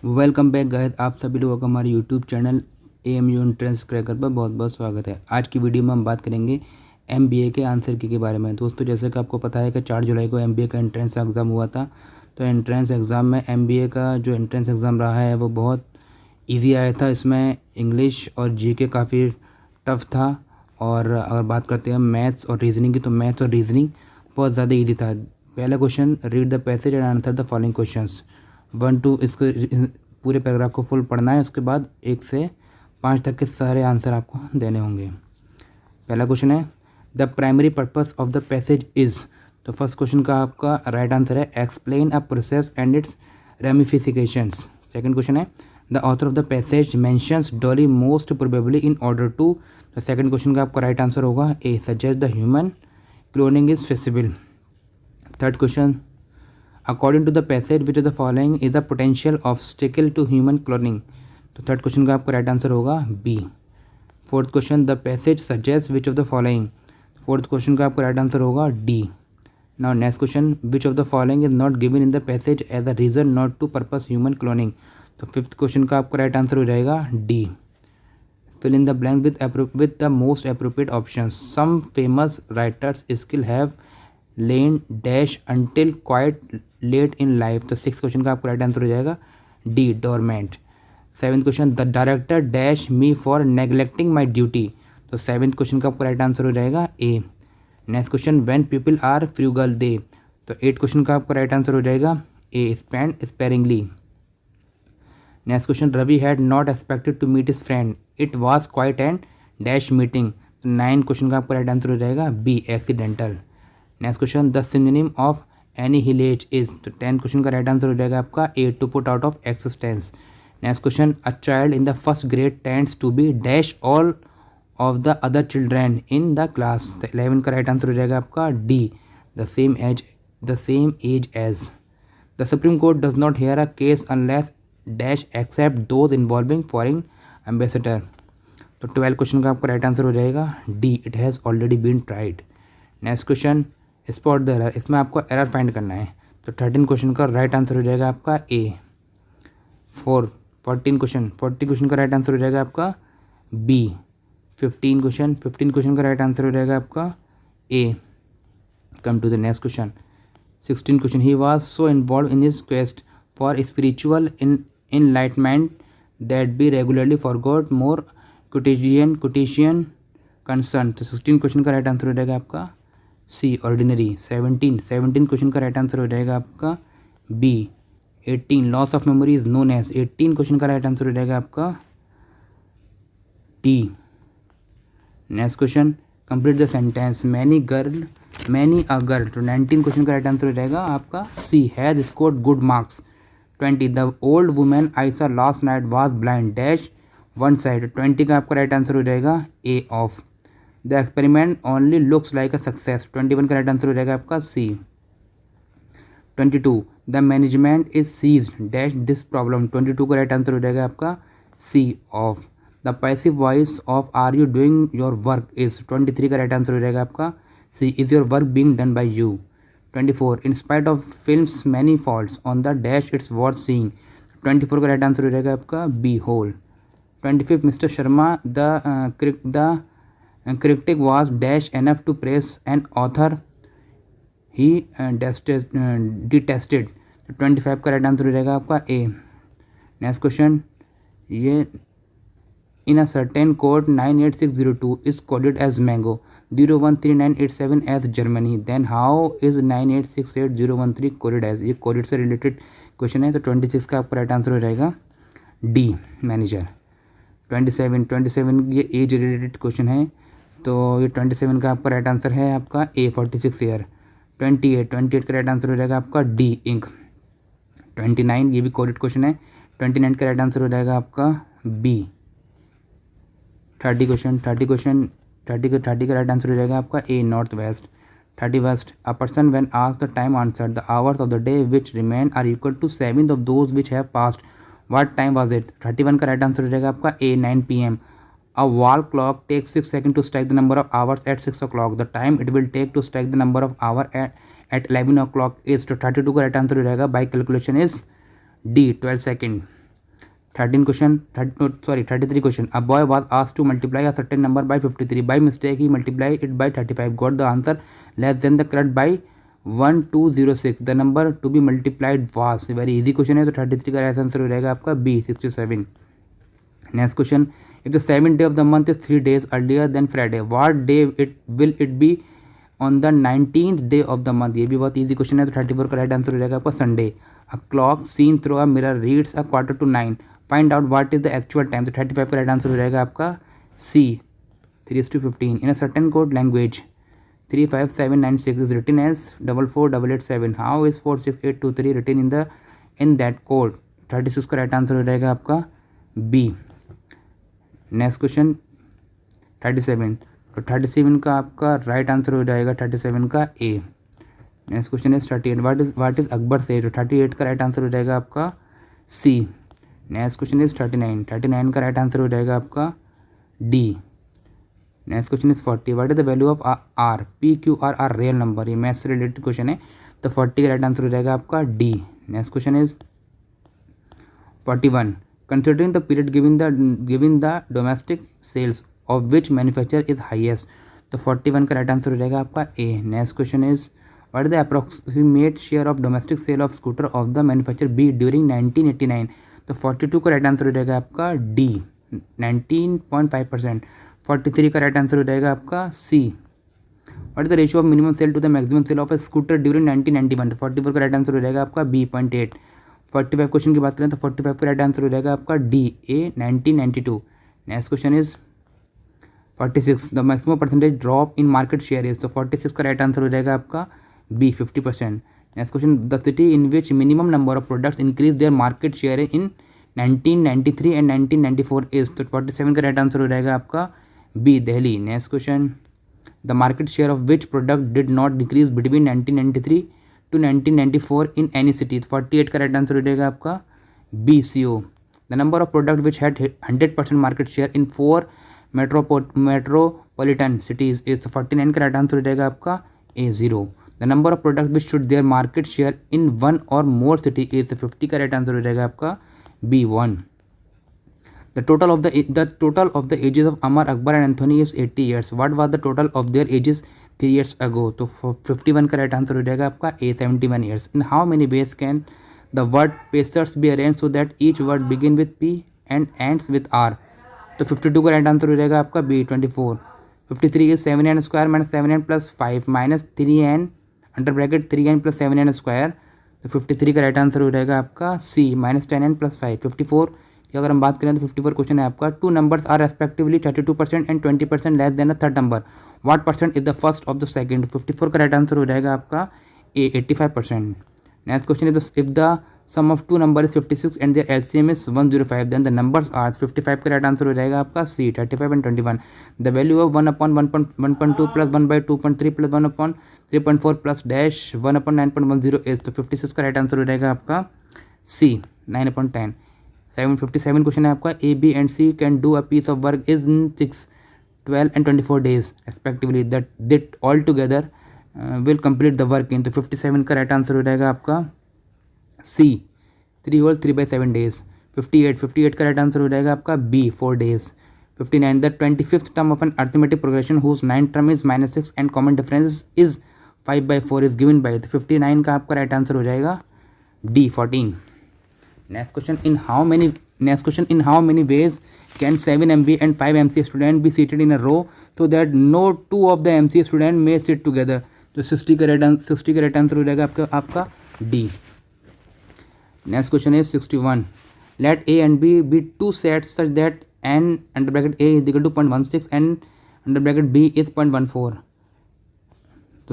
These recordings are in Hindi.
वेलकम बैक गाइस, आप सभी लोगों का हमारे YouTube channel AMU entrance cracker पर बहुत बहुत स्वागत है। आज की वीडियो में हम बात करेंगे MBA के आंसर की के बारे में। दोस्तों, जैसे कि आपको पता है कि 4 जुलाई को MBA का एंट्रेंस एग्ज़ाम हुआ था। तो एंट्रेंस एग्ज़ाम में MBA का जो एंट्रेंस एग्ज़ाम रहा है वो बहुत ईजी आया था। इसमें इंग्लिश और GK काफ़ी टफ था। और अगर बात करते हैं मैथ्स और रीजनिंग की, तो मैथ्स और रीजनिंग बहुत ज़्यादा ईजी था। पहला question, read the passage and answer the following questions. 1 2 इसको पूरे पैराग्राफ को फुल पढ़ना है। उसके बाद 1 से 5 तक के सारे आंसर आपको देने होंगे। पहला क्वेश्चन है, the primary purpose of the passage is. तो फर्स्ट क्वेश्चन का आपका राइट आंसर है explain a process and its ramifications. Second question है, the author of the passage mentions Dolly most probably in order to. तो सेकंड क्वेश्चन का आपका राइट आंसर होगा A, suggest the human cloning is feasible. Third question, according to the passage which of the following is the potential obstacle to human cloning. तो थर्ड क्वेश्चन का आपका राइट आंसर होगा B. Fourth question, the passage suggest which of the following. Fourth question का आपका राइट आंसर होगा D. Now next question, which of the following is not given in the passage as a reason not to purpose human cloning. तो फिफ्थ क्वेश्चन का आपका राइट आंसर हो जाएगा D. Fill in the blank with the most appropriate option. Some famous writers skill have lain dash until quite late in life. तो सिक्स क्वेश्चन का आपका राइट आंसर हो जाएगा D, dormant. Seventh question, the director dash me for neglecting my duty. तो सेवन्थ क्वेश्चन का आपका राइट आंसर हो जाएगा A. Next question, when people are frugal they. तो एट क्वेश्चन का आपका राइट आंसर हो जाएगा A, spend sparingly. Next question, Ravi had not expected to meet his friend, it was quite and dash meeting. तो नाइन क्वेश्चन का आपका राइट आंसर हो जाएगा B, accidental. Next question, the synonym of annihilate is. तो 10 क्वेश्चन का राइट आंसर हो जाएगा आपका A, to put out of existence. Next question, a child in the first grade tends to be dash all of the other children in the class. तो 11 का राइट आंसर हो जाएगा आपका D, the same as as. The supreme court does not hear a case unless dash except those involving foreign ambassador. तो 12 क्वेश्चन का आपका राइट आंसर हो जाएगा D, it has already been tried. Next question, spot the error. इसमें आपको एरर फाइंड करना है। तो 13 क्वेश्चन का राइट आंसर हो जाएगा आपका ए। 40 क्वेश्चन का राइट आंसर हो जाएगा आपका बी। 15 क्वेश्चन का राइट आंसर हो जाएगा आपका A. Come to the next question, 16 question, he was so involve in his quest for spiritual enlightenment that be regularly forgot more quotidian concern. तो 16 क्वेश्चन का राइट आंसर हो जाएगा आपका सी, ऑर्डिनरी। 17 क्वेश्चन का राइट आंसर हो जाएगा आपका B. 18, loss of memory is known as. 18 question का राइट आंसर हो जाएगा आपका D. Next question, complete the sentence many a girl. तो 19 क्वेश्चन का राइट आंसर हो जाएगा आपका C, has scored good marks. 20, the old women I saw last night was blind dash one side. 20 का आपका राइट आंसर हो जाएगा A, of. The experiment only looks like a success. 21 का राइट आंसर हो जाएगा आपका C. 22, the management is seized dash this problem. 22 का राइट आंसर हो जाएगा आपका C, of. The passive voice of are you doing your work is. 23 का राइट आंसर हो जाएगा आपका C, is your work being done by you. 24, in spite of films many faults on the dash it's worth seeing. 24 का राइट आंसर हो जाएगा आपका B, whole. 25, mister Sharma the critic was dash enough to praise an author he detested। तो 25 का राइट आंसर हो जाएगा आपका ए। नेक्स्ट क्वेश्चन, ये in a certain code 98602 is coded as mango, 013987 as Germany, then how is 9868013 coded as. ये कोडेड से रिलेटेड क्वेश्चन है। तो 26 का आपका राइट आंसर हो जाएगा डी, मैनेजर। 27 ये एज रिलेटेड क्वेश्चन है। तो ये 27 का आपका राइट आंसर है आपका ए, 46 ईयर। 28 का राइट आंसर हो जाएगा आपका डी, इंक। 29 ये भी कोडेड क्वेश्चन है। 29 का राइट आंसर हो जाएगा आपका बी। 30 का राइट आंसर हो जाएगा आपका A, north west. 31, a person when asked the time answered the hours of the day which remain are equal to 7 of those which have passed, what time was it. 31 का राइट आंसर हो जाएगा आपका ए, 9 PM। A wall clock takes 6 seconds to strike the number of hours at 6 o'clock. The time it will take to strike the number of hour at 11 o'clock is। तो 32 का राइट आंसर हो जाएगा by calculation is D, 12 second. 33 question. A boy was asked to multiply a certain number by 53. By mistake, he multiplied it by 35. Got the answer less than the correct by 1206. The number to be multiplied was. Very easy question है, तो 33 का राइट आंसर हो जाएगा आपका B 67. Next question. If the 7th day of the month is 3 days earlier than Friday, what day will it be on the 19th day of the month? ये भी बहुत easy question है, तो 34 का राइट आंसर हो जाएगा आपका Sunday. A clock seen through a mirror reads a 8:45. Find out what is the actual time. तो 35 का राइट आंसर हो जाएगा आपका C 3:15. In a certain code language 35796 is written as 44887. How is 46823 written in that code? 36 का राइट आंसर हो जाएगा आपका B. Next question 37. तो 37 का आपका राइट आंसर हो जाएगा 37 का A. नेक्स्ट क्वेश्चन है 38. व्हाट इज अकबर से? तो 38 का राइट आंसर हो जाएगा आपका C. नेक्स्ट क्वेश्चन इज 39 का राइट आंसर हो जाएगा आपका D. Next question is 40. What is the value of R? PQR are real number. ये मैथ्स से रिलेटेड क्वेश्चन है, तो 40 का राइट आंसर हो जाएगा आपका D. Next question is 41. Considering the period given the domestic sales of which manufacturer is highest, तो 41 का राइट आंसर हो जाएगा आपका A. Next question is what is the approximate share of domestic sale of scooter of the manufacture B during 1989, तो 42 का राइट आंसर हो जाएगा आपका D 19.5%. 43 का राइट आंसर हो जाएगा आपका C. What is the ratio of minimum sale to the maximum sale of a scooter during 1991, तो 44 का राइट आंसर हो जाएगा आपका B 0.8. 45 क्वेश्चन की बात करें तो 45 का राइट आंसर हो जाएगा आपका D A 1992. Next question is 46. The maximum percentage drop in market share is, तो 46 का राइट आंसर हो जाएगा आपका B 50%. Next question the city in which minimum number of products increase their market share in 1993 and 1994 is, तो 47 का राइट आंसर हो जाएगा आपका B Delhi. Next question the market share of which product did not decrease between 1993 to 1994 in any city, 48 का राइट आंसर हो जाएगा आपका B CO. The number of product which had 100% market share in 4 metropolitan cities is, 49 का राइट आंसर हो जाएगा आपका A 0. The number of product which should their market share in 1 और मोर सिटी इज, 50 का राइट आंसर हो जाएगा आपका B 1. The total of the ages of Amar, Akbar and Anthony is 80 years. What was the total of their ages 3 years ago? तो 51 का राइट आंसर हो जाएगा आपका A 71 years. In how many ways can the word pacers be arranged so that each word begin with P and ends with R? तो 52 का राइट आंसर हो जाएगा आपका B 24. 53 is 7n square minus 7n plus 5 minus 3n under bracket 3n plus 7n square, तो 53 का राइट आंसर हो जाएगा आपका C minus 10n plus 5. 54 की अगर हम बात करें तो 54 क्वेश्चन है आपका. Two numbers are respectively 32% and 20% less than a third number. What percent is the first of the second? 54 का राइट आंसर हो जाएगा आपका A 85%. Next question is if the sum of two number is 56 and their LCM is 105 then the numbers are. 55 का राइट आंसर हो जाएगा आपका C 35 and 21. The value of 1/1.2 plus 1/2.3 plus 1/3.4 plus dash 1/9.10 is, तो 56 का राइट आंसर हो जाएगा आपका C 9/10. 757 क्वेश्चन है आपका. A B and C can do a piece of work is in 6, 12 and 24 days respectively that all together will complete the work in, तो 57 का राइट आंसर हो जाएगा आपका C 3 whole 3/7 days. 58 का राइट आंसर हो जाएगा आपका B 4 days. 59 the 25th term of an arithmetic progression whose 9th term is -6 and common difference is 5/4 is given by, तो 59 का आपका राइट आंसर हो जाएगा D 14. Next question in how many ways can 7 MBA and 5 MCA student be seated in a row so that no 2 of the MCA student may sit together? तो 60 का राइट आंसर हो जाएगा आपका D. Next question is 61. Let A and B be two sets such that n under bracket A is equal to 0.16 and under bracket B is 0.14. तो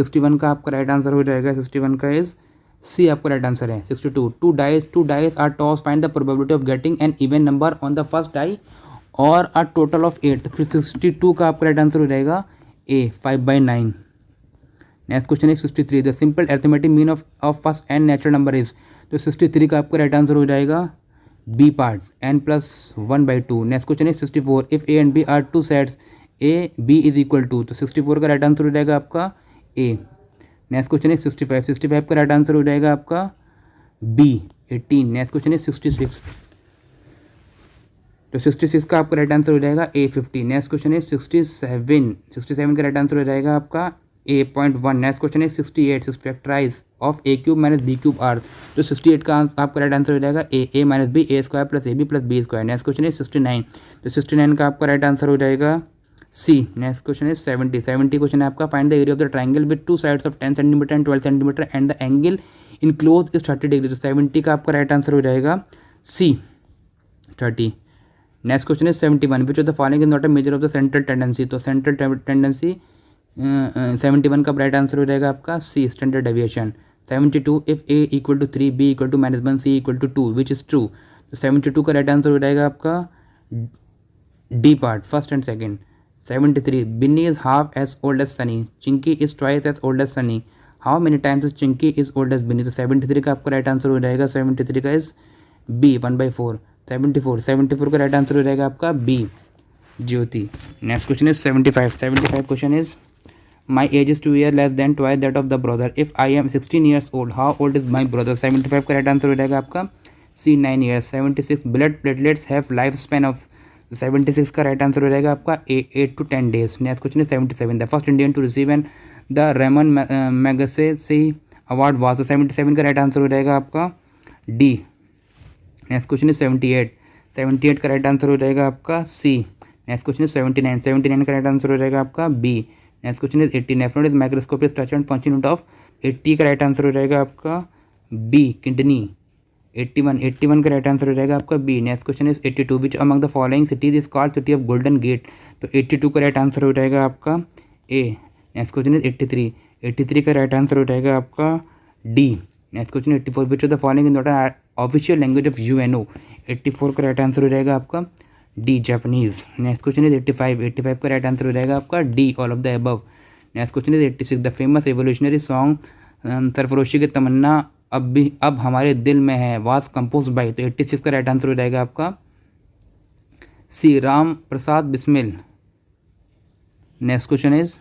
61 का आपका राइट आंसर हो जाएगा. 61 का इज C आपका राइट आंसर है. 62. Two dice are tossed. Find the probability of getting an even number on the first die or a total of 8. फिर 62 का आपका राइट आंसर हो जाएगा A 5/9. नेक्स्ट क्वेश्चन है 63. The simple arithmetic mean of first n natural number is, तो 63 का आपका राइट आंसर हो जाएगा B part n plus 1/2. Next question है 64. If A and B are two sets A B is equal to, तो 64 का राइट आंसर हो जाएगा आपका A. नेक्स्ट क्वेश्चन है 65 का राइट आंसर हो जाएगा आपका B 18. नेक्स्ट क्वेश्चन है 66. तो 66 का आपका राइट आंसर हो जाएगा A50। नेक्स्ट क्वेश्चन है 67 का राइट आंसर हो जाएगा आपका A.1। नेक्स्ट क्वेश्चन है 68 factorise of A³ minus B³ R। तो 68 का आपका राइट आंसर हो जाएगा A minus B A² plus AB plus B²। Next question है 69। तो 69 का आपका राइट आंसर हो जाएगा C। नेक्स्ट क्वेश्चन है 70 क्वेश्चन है आपका find the area of the triangle with two sides of 10 centimetre and 12 centimetre and the angle enclose is 30 degree. तो 70 का आपका राइट आंसर हो जाएगा C 30। नेक्स्ट क्वेश्चन है 71 which of the following is not a measure of the central tendency. तो सेंट्रल टेंडेंसी 71 का राइट आंसर हो जाएगा आपका C standard deviation. 72 if A equal to 3 B equal to -1 C equal to 2 which is true. तो 72 का राइट आंसर हो जाएगा आपका D part first and second. 73 Binny is half as old as Sunny, Chinky is twice as old as Sunny, how many times is Chinky is old as Binny। तो 73 का आपका राइट आंसर हो जाएगा 73 का इज B 1/4। 74 का राइट आंसर हो जाएगा आपका B Jyoti. Next question is 75 question is my age is 2 years less than twice that of the brother if I am 16 years old how old is my brother. 75 का राइट आंसर हो जाएगा आपका C 9 years। 76 blood platelets have life span of. 76 का राइट आंसर हो जाएगा आपका A 8 to 10 days। Next question है 77 the first Indian to receive an the Ramon Magsaysay award was. तो 77 का राइट आंसर हो जाएगा आपका D। नेक्स्ट क्वेश्चन है 78 का राइट आंसर हो जाएगा आपका C। नेक्स्ट क्वेश्चन है 79 का राइट आंसर हो जाएगा आपका B। Next question is 80 nephron is microscopic structure and function unit of. 80 का राइट आंसर हो जाएगा आपका B किडनी। 81 का राइट आंसर हो जाएगा आपका B। Next question is 82 which among the following cities is called city of golden gate. तो 82 का राइट आंसर हो जाएगा आपका A। नेक्स्ट क्वेश्चन इज 83 का राइट आंसर हो जाएगा आपका D। Next question 84 which of the following is not an official language of UNO। 84 का राइट आंसर हो जाएगा आपका D Japanese. Next question is 85 का राइट आंसर हो जाएगा आपका D all of the above. Next question is 86 the famous evolutionary song Sarfaroshi ki Tamanna अब हमारे दिल में है वाज कंपोज बाई। तो 86 का राइट आंसर हो जाएगा आपका C Ram Prasad Bismil. Next question is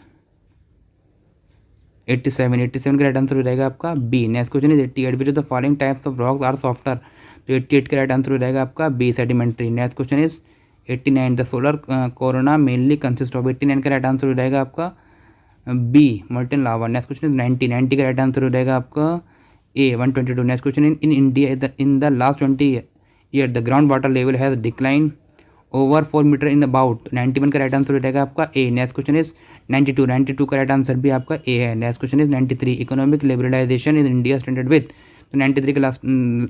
87 का राइट आंसर हो जाएगा आपका B। Next question is 88 which of the following types of rocks are softer. तो 88 का राइट आंसर हो जाएगा आपका B sedimentary. Next question is 89 the solar corona mainly consist of. 89 का राइट आंसर हो जाएगा आपका B molten lava. Next question is 90 का राइट आंसर हो जाएगा आपका A 122। Next question in India in the last 20 year the ground water level has decline over 4 meter in about. 91 का राइट आंसर हो जाएगा आपका A। नेक्स्ट क्वेश्चन इज 92 का राइट आंसर भी आपका A है। Next question is 93 economic liberalization in India standard with. तो 93 का लास्ट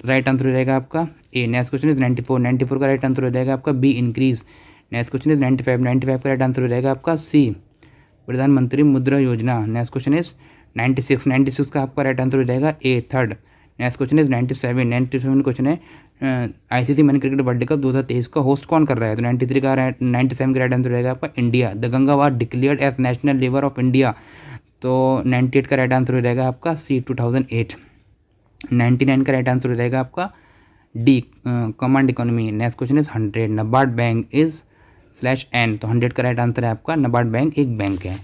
राइट आंसर हो जाएगा आपका A। नेक्स्ट क्वेश्चन इज 94 का राइट आंसर हो जाएगा आपका B increase. Next question is 95 का राइट आंसर हो जाएगा आपका C प्रधानमंत्री मुद्रा योजना। नेक्स्ट क्वेश्चन इज 96 का आपका राइट आंसर हो जाएगा A third. Next question is 97 question है ICC man cricket world cup 2023 का होस्ट कौन कर रहा है। तो 97 का राइट आंसर हो जाएगा आपका India. The Ganga was declared as national river of India. तो 98 का राइट आंसर हो जाएगा आपका C 2008। 99 का राइट आंसर हो जाएगा आपका D command economy. Next question is 100 NABARD bank is /N। तो 100 का राइट आंसर है आपका नबार्ड बैंक एक बैंक है।